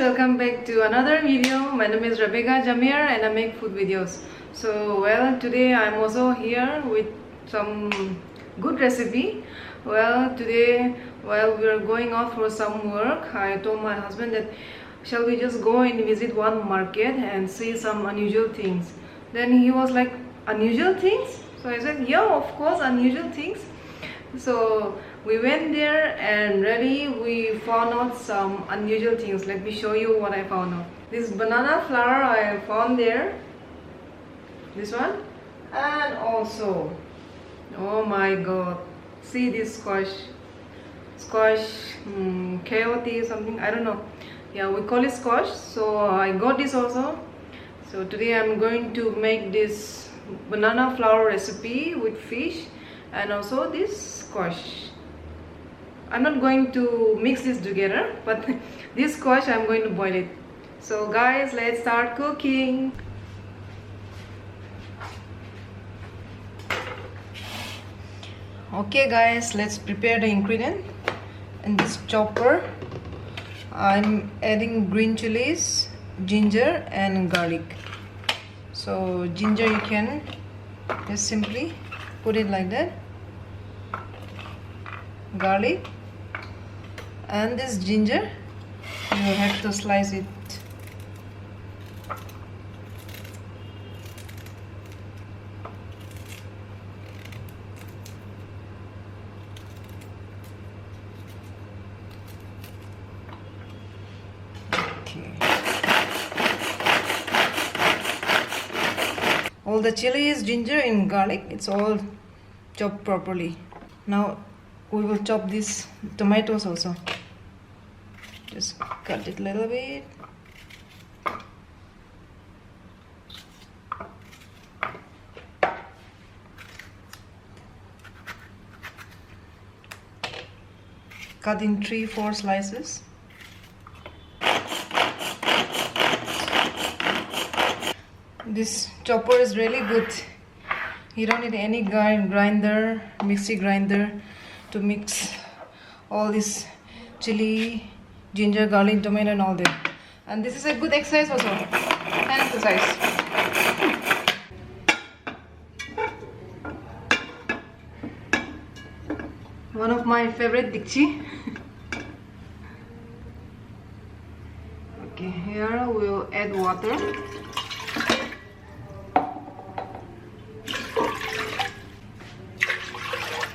welcome back to another video. My name is Rebecca Jamir and I make food videos. So well, today I'm also here with some good recipe. Well, today while we are going out for some work, I told my husband that shall we just go and visit one market and see some unusual things. Then he was like, unusual things? So I said, yeah, of course, unusual things. So we went there and really we found out some unusual things. Let me show you what I found out. This banana flower I found there, this one, and also, oh my god, see this squash chaotic something, I don't know. Yeah, we call it squash. So I got this also. So today I'm going to make this banana flower recipe with fish and also this squash. I'm not going to mix this together, but this squash I'm going to boil it. So guys, let's start cooking. Okay guys, let's prepare the ingredient. In this chopper I'm adding green chilies, ginger and garlic. So ginger, you can just simply put it like that. Garlic, and this ginger, you have to slice it. Okay. All the chilies, ginger and garlic, it's all chopped properly. Now we will chop these tomatoes also. Just cut it a little bit. Cut in 3-4 slices. This chopper is really good. You don't need any grinder, mixie grinder to mix all this chili, ginger, garlic, tomato and all that. And this is a good exercise also, hand exercise. One of my favorite dikchi. Okay, here we'll add water.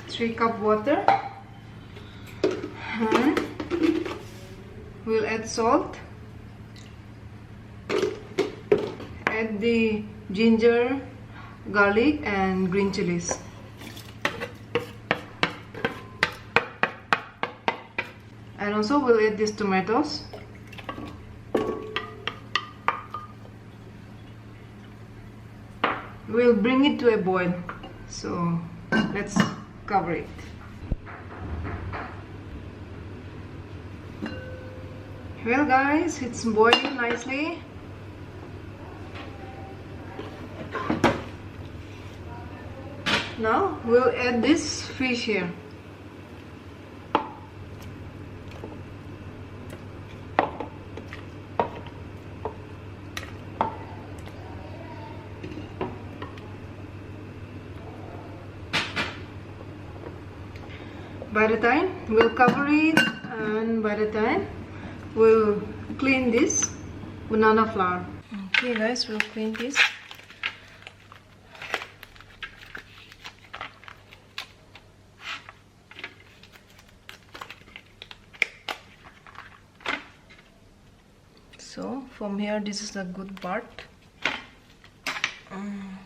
Three cup water, and we'll add salt, add the ginger, garlic and green chilies. And also we'll add these tomatoes. We'll bring it to a boil. So let's cover it. Well guys, it's boiling nicely. Now we'll add this fish here. By the time we'll cover it, and by the time we'll clean this banana flour. Okay guys, we'll clean this. So from here, this is the good part.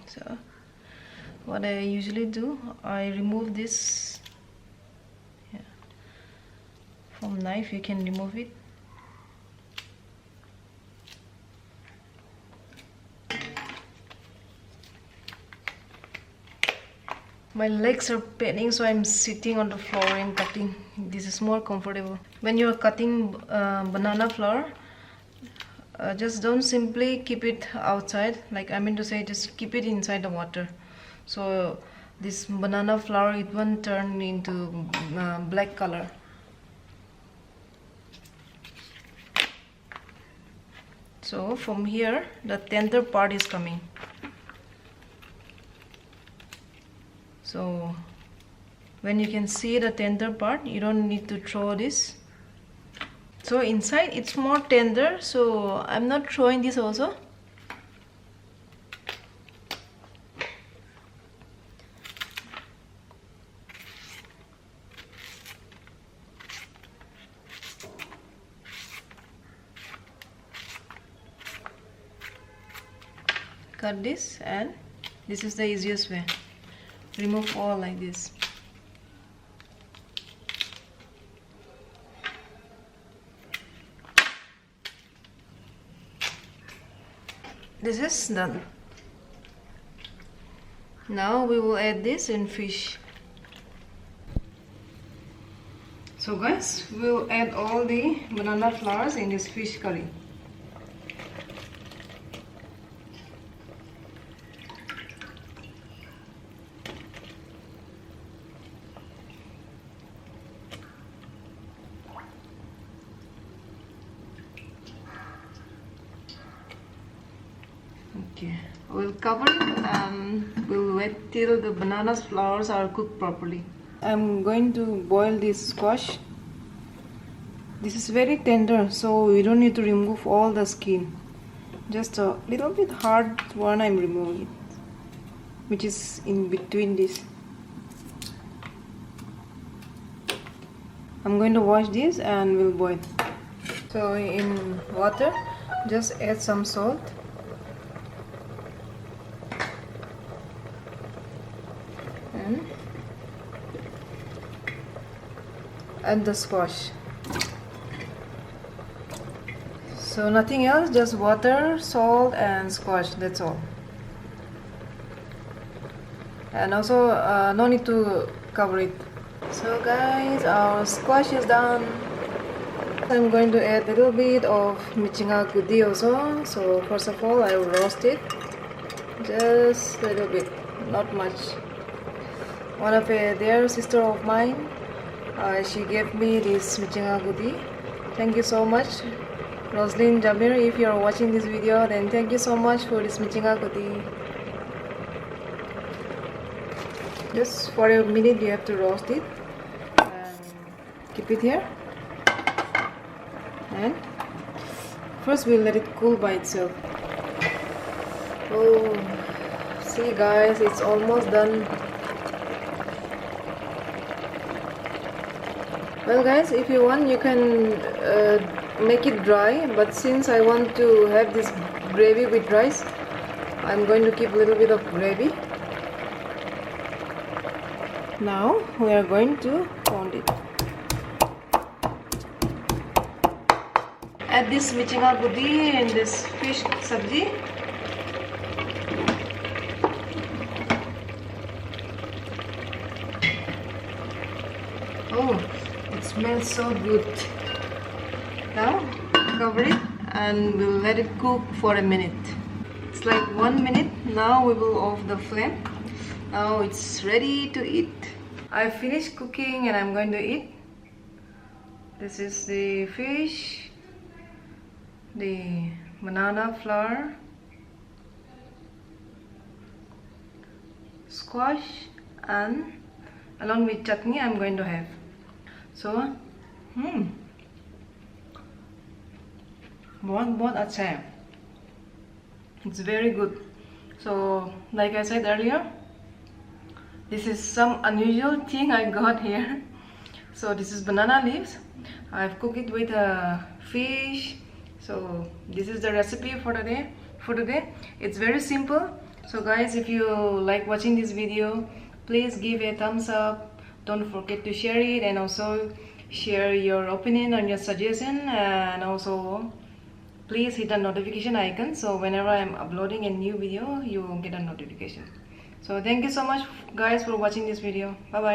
So what I usually do, I remove this. From knife you can remove it. My legs are paining, so I'm sitting on the floor and cutting. This is more comfortable. When you are cutting banana flour, just don't simply keep it outside, like I mean to say, just keep it inside the water. So this banana flour, it won't turn into black color. So from here the tender part is coming. So when you can see the tender part, you don't need to throw this. So inside it's more tender, so I'm not throwing this also. Cut this, and this is the easiest way. Remove all like this. This is done. Now we will add this in fish. So guys, we'll add all the banana flowers in this fish curry. Okay, we'll cover it and we'll wait till the banana flowers are cooked properly. I'm going to boil this squash. This is very tender, so we don't need to remove all the skin. Just a little bit hard one I'm removing it, which is in between this. I'm going to wash this and we'll boil. So in water, just add some salt. And add the squash. So nothing else, just water, salt and squash, that's all. And also no need to cover it. So guys, our squash is done. I'm going to add a little bit of michinga goody also. So first of all, I will roast it. Just a little bit, not much. One of a dear sister of mine, she gave me this michinga goody. Thank you so much, Roslyn Jamir. If you are watching this video, then thank you so much for this michinga goody. Just for a minute you have to roast it and keep it here. And first we'll let it cool by itself. Oh, see guys, it's almost done. Well guys, if you want you can make it dry, but since I want to have this gravy with rice, I'm going to keep a little bit of gravy. Now we are going to pound it. Add this michinga goody in this fish sabji. Oh, it smells so good. Now cover it and we'll let it cook for a minute. It's like 1 minute. Now we will off the flame. Now it's ready to eat. I finished cooking and I'm going to eat. This is the fish, the banana flour, squash, and along with chutney I'm going to have. So, बहुत अच्छा है. It's very good. So, like I said earlier, this is some unusual thing I got here. So this is banana leaves. I've cooked it with fish. So this is the recipe for today. It's very simple. So guys, if you like watching this video, please give a thumbs up. Don't forget to share it, and also share your opinion and your suggestion, and also please hit the notification icon, so whenever I'm uploading a new video you will get a notification. So thank you so much guys for watching this video. Bye bye.